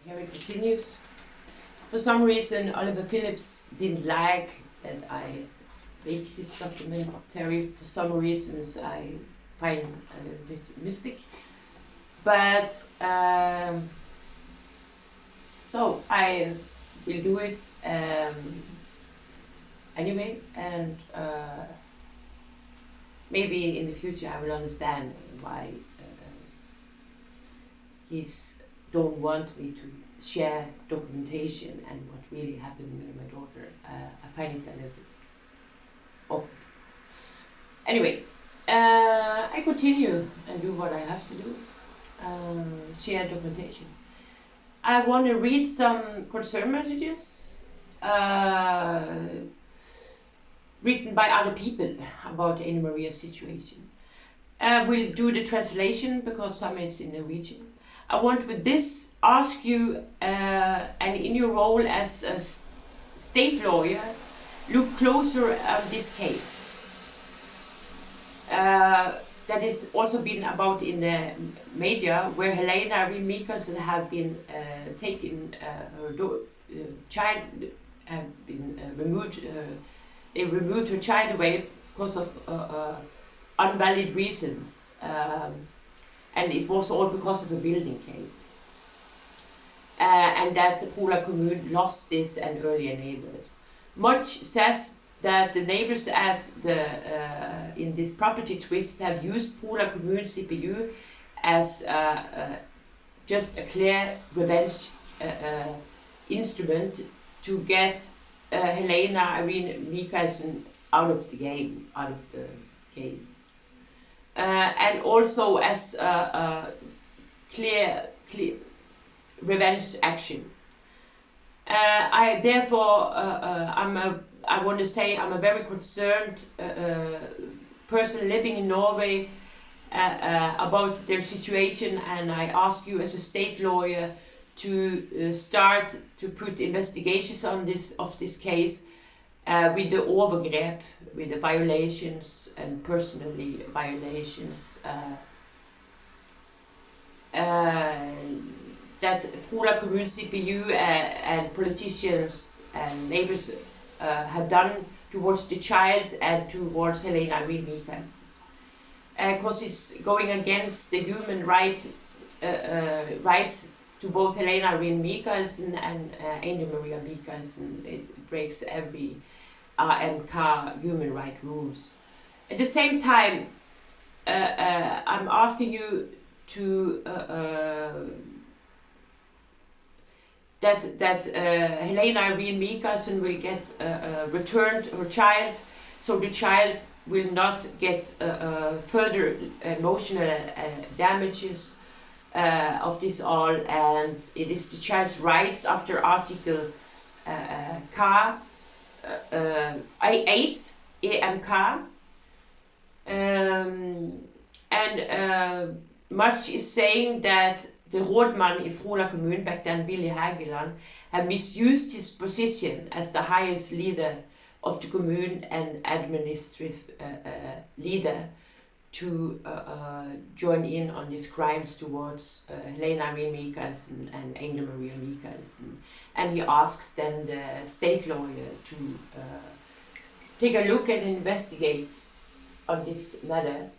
here it continues. For some reason, Oliver Phillips didn't like that I make this documentary. For some reasons, I find a little bit mystic. But so I will do it anyway, and maybe in the future I will understand why he's don't want me to share documentation and what really happened to me and my daughter. I find it a little bit awkward. Anyway, I continue and do what I have to do. Share documentation. I want to read some concern messages written by other people about Anna Maria's situation. We'll do the translation because some is in Norwegian. I want with this ask you, and in your role as a state lawyer, look closer at this case. That has also been about in the media, where Helena Iren Michaelsen have been taken, her child have been removed. They removed her child away because of unvalid reasons, and it was all because of a building case. And that Frola Kommune lost this and earlier neighbors. Much says that the neighbors at the in this property twist have used Frola Kommune CPU as just a clear revenge instrument to get Helena Iren Michaelsen out of the game, out of the case, and also as clear revenge action. I therefore I want to say I'm a very concerned person living in Norway about their situation, and I ask you as a state lawyer to start to put investigations on this case with the overgrep, with the violations and personally violations that Frola Kommune CPU and politicians and neighbors have done towards the child and towards Helena Iren Michaelsen. Because it's going against the human rights to both Helena Iren Michaelsen and Angel-Imperia Michaelsen. It breaks every AMK human rights rules. At the same time, I'm asking you to that Helena Iren Michaelsen will get returned her child, so the child will not get further emotional damages of this all, and it is the child's rights after Article K 8 AMK, and much is saying that the rådman in Frola Kommune back then, Willy Hageland, had misused his position as the highest leader of the commune and administrative leader to join in on these crimes towards Helena Iren Michaelsen and Angel-Imperia Michaelsen. And he asks then the state lawyer to take a look and investigate on this matter.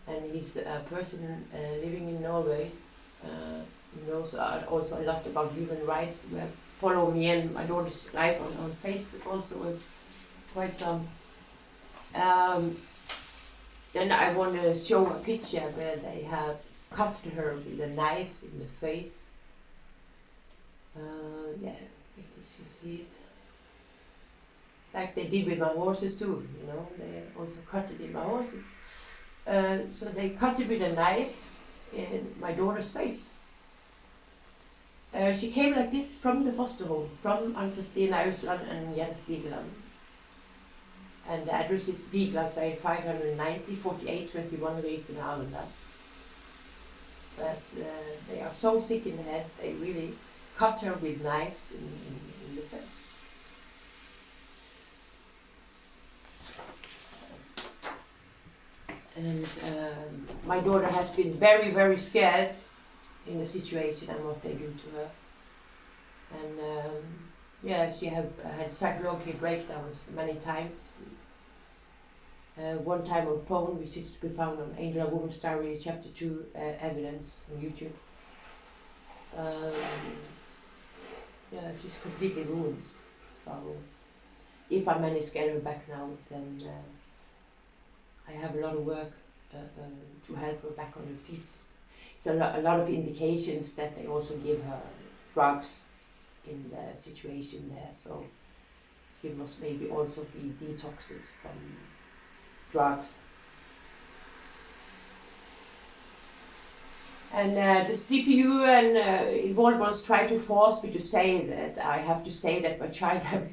And he's a person living in Norway, who knows also a lot about human rights. You have followed me and my daughter's life on Facebook also with quite some. Then I want to show a picture where they have cut her with a knife in the face. Yeah, like this, you see it. Like they did with my horses too, you know, they also cut it in my horses. So they cut it with a knife in my daughter's face. She came like this from the foster home, from Ann-Kristina Ausland and Jens Vigeland. And the address is Vigelandsvej 590, 4821 Viken, Arendal. But they are so sick in the head, they really cut her with knives in the face. And my daughter has been very, very scared in the situation and what they do to her. And yeah, she had psychological breakdowns many times. One time on phone, which is to be found on Angel, a Woman's Diary, Chapter 2, evidence on YouTube. Yeah, she's completely ruined. So, if I manage to get her back now, then I have a lot of work to help her back on her feet. So a lot of indications that they also give her drugs in the situation there. So she must maybe also be detoxes from drugs. And the CPU and involved ones try to force me to say that I have to say that my child have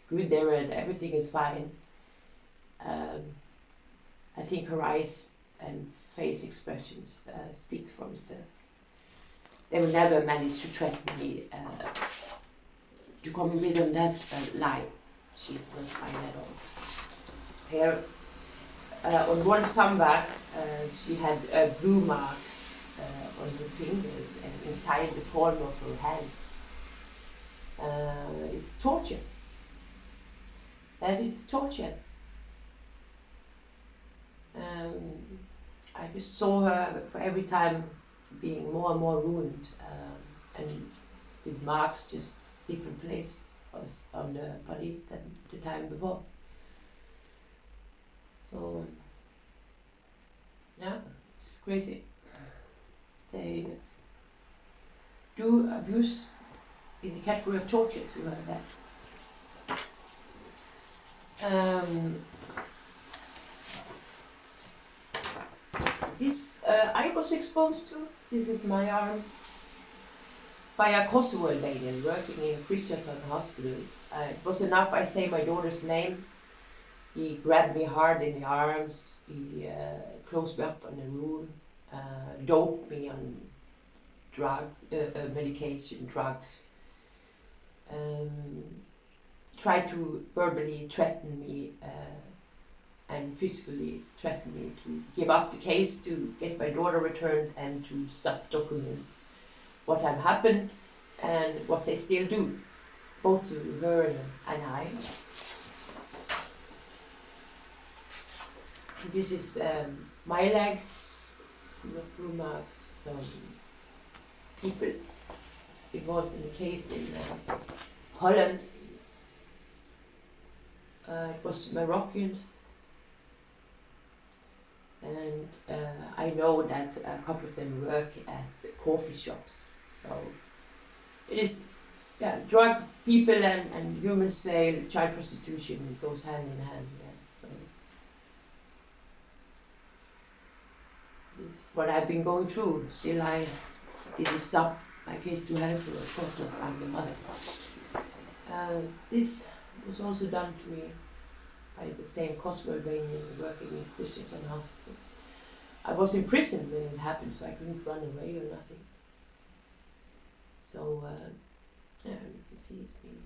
good there and everything is fine. I think her eyes and face expressions speak for itself. They will never manage to threaten me to come with on that lie. She's not fine at all. Here, on one thumb she had blue marks on her fingers and inside the palm of her hands. It's torture. That is torture. I just saw her for every time being more and more ruined, and with marks just different place on the body than the time before. So yeah, it's crazy. They do abuse in the category of torture to that. This I was exposed to. This is my arm by a Kosovo Albanian working in Kristiansand Hospital. It was enough I say my daughter's name. He grabbed me hard in the arms. He closed me up in a room, doped me on medication, drugs. Tried to verbally threaten me and physically threaten me to give up the case, to get my daughter returned, and to stop document what had happened and what they still do, both to her and I. This is my legs full of blue marks from people involved in the case in Holland. It was Moroccans, and I know that a couple of them work at coffee shops. So it is, yeah, drug people and human sale, child prostitution goes hand in hand. Yeah, so this is what I've been going through. Still, I didn't stop my case to help her. Of course, I'm the mother. This was also done to me by the same Kosovo Albanian working in Kristiansand Hospital. I was in prison when it happened, so I couldn't run away or nothing. So, yeah, you can see it's been,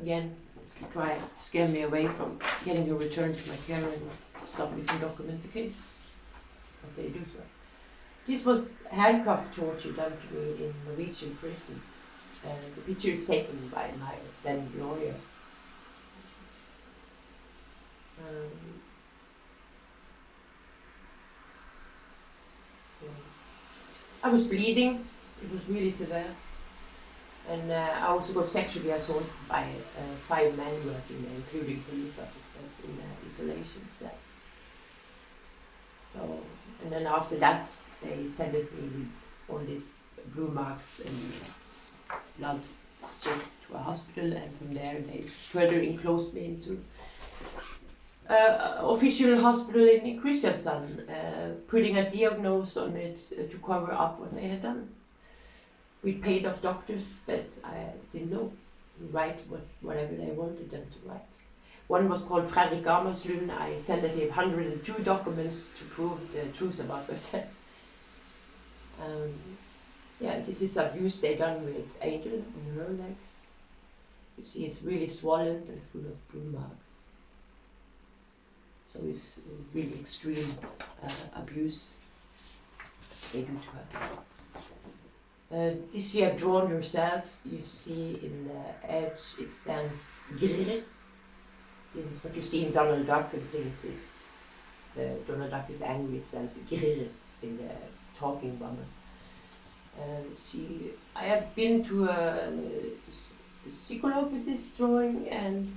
again, to try to scare me away from getting her returned to my care and stop me from documenting the case, what they do to her. This was handcuff torture done to me in Norwegian prisons. The picture is taken by my then lawyer. So I was bleeding. It was really severe. And I also got sexually assaulted by 5 men working there, including police officers in the isolation cell. So, and then after that, they sent me with all these blue marks and blood straight to a hospital, and from there they further enclosed me into official hospital in Kristiansand, putting a diagnosis on it to cover up what they had done. We paid off doctors that I didn't know to write whatever they wanted them to write. One was called Fredrik Gamelslund. I sent him 102 documents to prove the truth about myself. Yeah, this is abuse they done with Angel on her legs. You see it's really swollen and full of blue marks. So it's really extreme abuse. they do to her. This she have drawn herself. You see in the edge it stands grrr. This is what you see in Donald Duck, and things if Donald Duck is angry itself, grrr, in the talking bomber. I have been to a psycholog with this drawing, and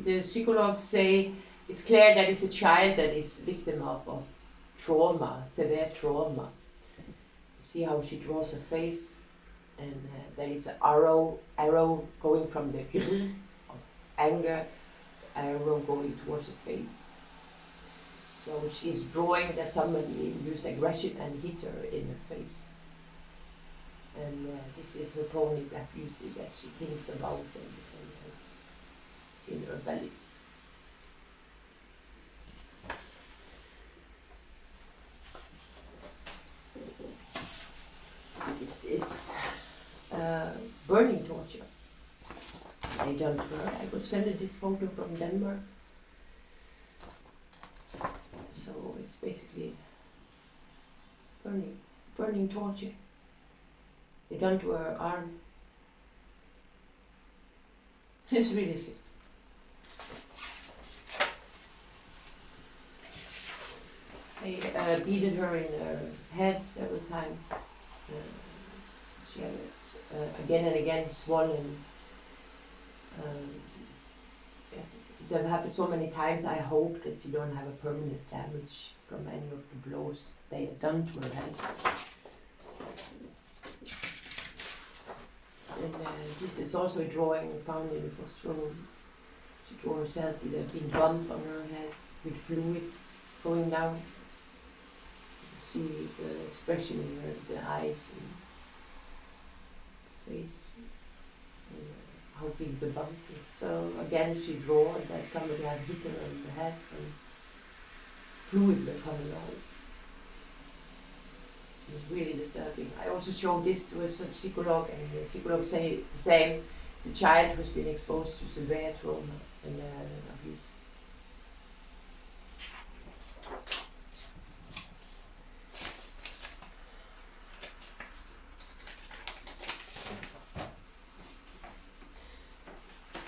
the psychologs say it's clear that it's a child that is victim of trauma, severe trauma. You see how she draws her face, and there is an arrow going from the grrr of anger, arrow going towards her face. So she's drawing that somebody used aggression and hit her in her face. And this is her pony, Black Beauty, that she thinks about in her belly. This is burning torture. They done to her. I could send her this photo from Denmark. So it's basically burning torture. They done to her arm. It's really sick. They beaten her in her head several times. She had again and again swollen. This has happened so many times. I hope that she don't have a permanent damage from any of the blows they have done to her head. And this is also a drawing found in the first room. She drew herself with a big bump on her head with fluid going down. You see the expression in the eyes and face, and how big the bump is. So again, she drew that somebody had hit her on the head and fluid were coming out. It was really disturbing. I also showed this to a psycholog, and the psycholog say the same. It's a child who's been exposed to severe trauma and abuse.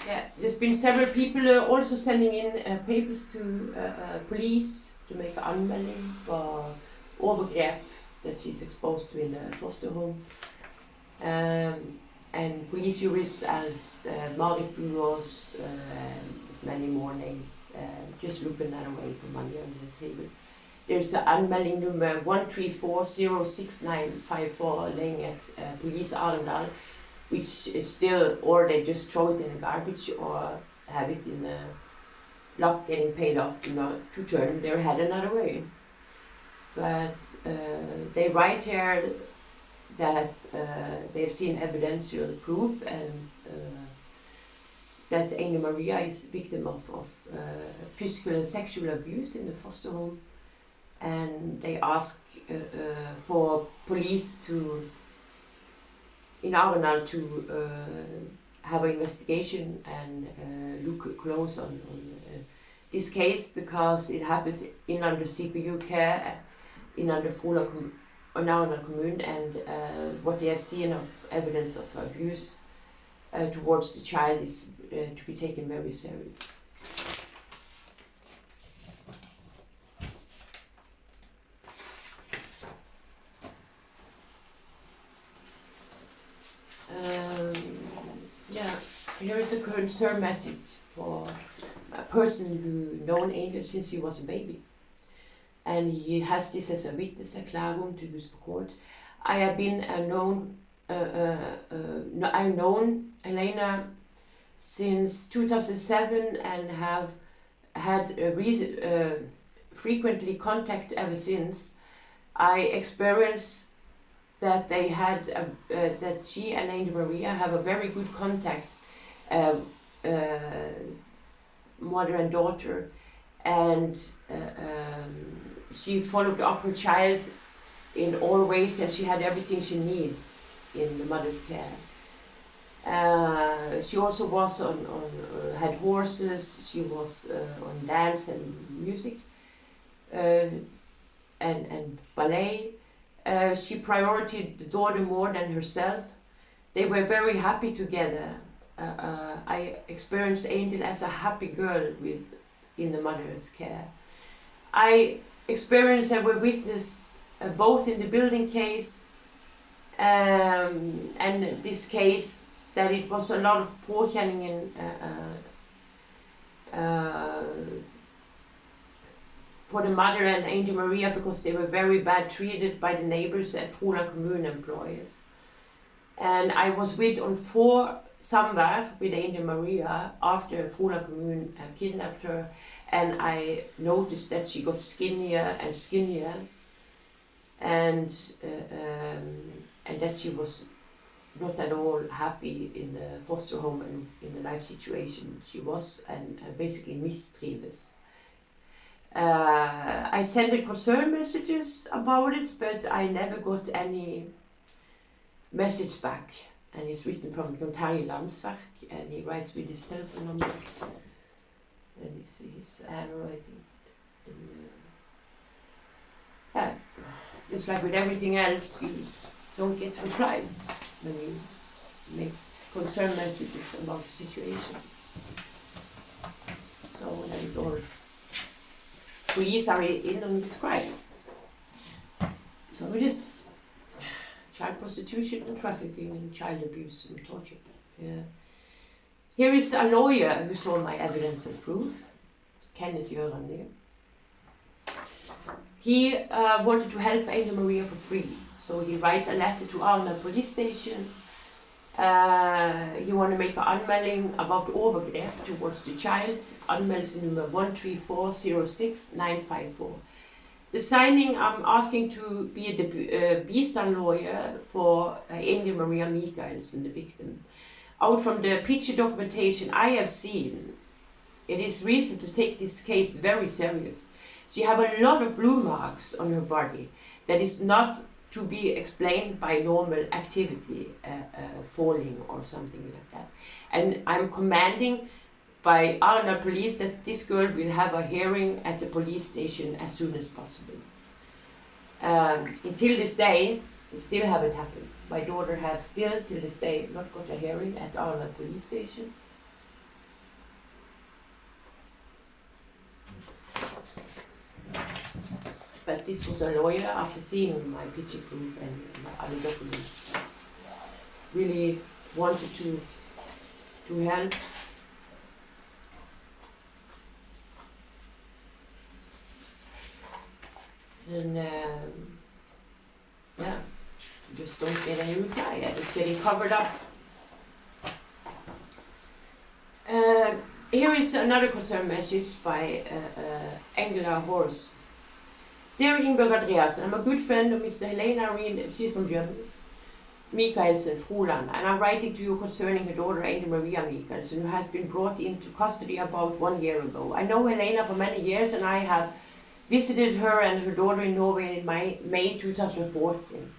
Yeah, there's been several people also sending in papers to police to make an anmelding for overgrep that she's exposed to in the foster home. And police jurists as Marit Buros, there's many more names, just looking that away for money under the table. There's an anmelding number 134-06954 laying at Police Arendal, which is still, or they just throw it in the garbage or have it in the lock getting paid off to turn their head another way. But they write here that they've seen evidential proof and that Angel-Maria is victim of physical and sexual abuse in the foster home, and they ask for police in Arendal to have an investigation and look close on this case, because it happens in under CPU care in under Arendal Kommune, and what they have seen of evidence of abuse towards the child is to be taken very serious. Yeah, here is a concern message for a person who known Angel since he was a baby. And he has this as a witnesserklärung to use for court. I have been I've known Helena since 2007 and have had frequently contact ever since. I experienced that they had that she and Angel-Maria have a very good contact, mother and daughter, and she followed up her child in all ways, and she had everything she needed in the mother's care. She also was had horses. She was on dance and music and ballet. She prioritized the daughter more than herself. They were very happy together. I experienced Angel as a happy girl in the mother's care. I experienced and were witness both in the building case and this case that it was a lot of påkänningen for the mother and Angel-Imperia because they were very bad treated by the neighbors and Froland Kommune employees. And I was with on 4 samvær with Angel-Imperia after Froland Kommune kidnapped her, and I noticed that she got skinnier and skinnier, and that she was not at all happy in the foster home and in the life situation she was, and basically mistrives. I sent concern messages about it, but I never got any message back. And it's written from Jon Terje Landsverk, and he writes with his telephone number. And you see his handwriting. Yeah, just like with everything else, you don't get replies when you make concern messages about the situation. So that is all. Police are in on this crime. So it is child prostitution and trafficking and child abuse and torture. Yeah. Here is a lawyer who saw my evidence and proof, Kenneth Iren. He wanted to help Angel-Imperia for free, so he wrote a letter to Arna police station. He wanted to make an anmelding about overgrep towards the child, anmeldelse nummer 13406-954. The signing, I'm asking to be a bistand lawyer for Angel-Imperia Michaelsen, the victim. Out from the picture documentation I have seen, it is reason to take this case very serious. She have a lot of blue marks on her body that is not to be explained by normal activity, falling or something like that. And I'm commanding by Arna police that this girl will have a hearing at the police station as soon as possible. Until this day, it still haven't happened. My daughter has still, till this day, not got a hearing at Arna police station. But this was a lawyer, after seeing my picture proof and other documents, really wanted to help. And yeah, just don't get any reply. It's getting covered up. Here is another concern message by Angela Horse. Dear Ingeborg Andreasen, I'm a good friend of Mr. Helena Iren, she's from Germany, Michaelsen, Froland, and I'm writing to you concerning her daughter Angel-Imperia Michaelsen, who has been brought into custody about 1 year ago. I know Helena for many years, and I have visited her and her daughter in Norway in May 2014.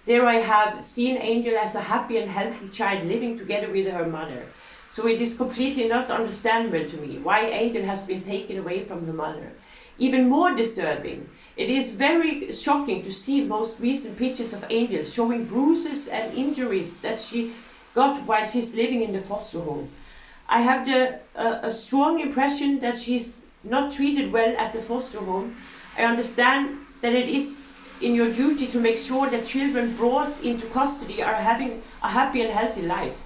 There I have seen Angel as a happy and healthy child living together with her mother. So it is completely not understandable to me why Angel has been taken away from her mother. Even more disturbing, it is very shocking to see most recent pictures of Angel showing bruises and injuries that she got while she's living in the foster home. I have a strong impression that she's not treated well at the foster home. I understand that it is in your duty to make sure that children brought into custody are having a happy and healthy life.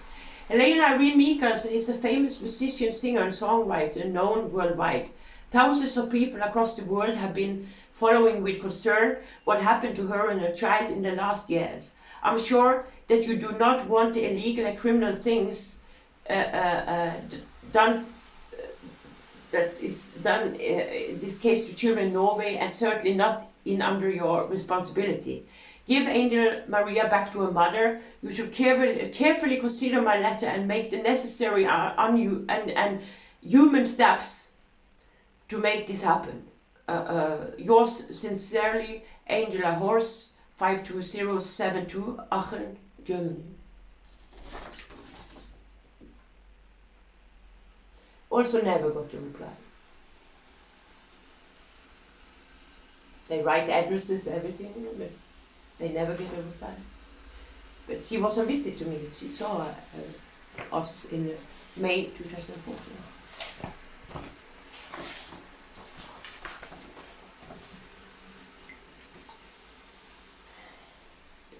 Helena Iren Michaelsen is a famous musician, singer and songwriter known worldwide. Thousands of people across the world have been following with concern what happened to her and her child in the last years. I'm sure that you do not want the illegal and criminal things done that is done in this case to children in Norway, and certainly not under your responsibility. Give Angel-Imperia back to her mother. You should carefully consider my letter and make the necessary and human steps to make this happen. Yours sincerely, Angela Horst, 52072, Aachen, Germany. Also never got a reply. They write addresses, everything, but They never get a reply. But she was on visit to me. She saw us in May 2014.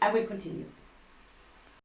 I will continue.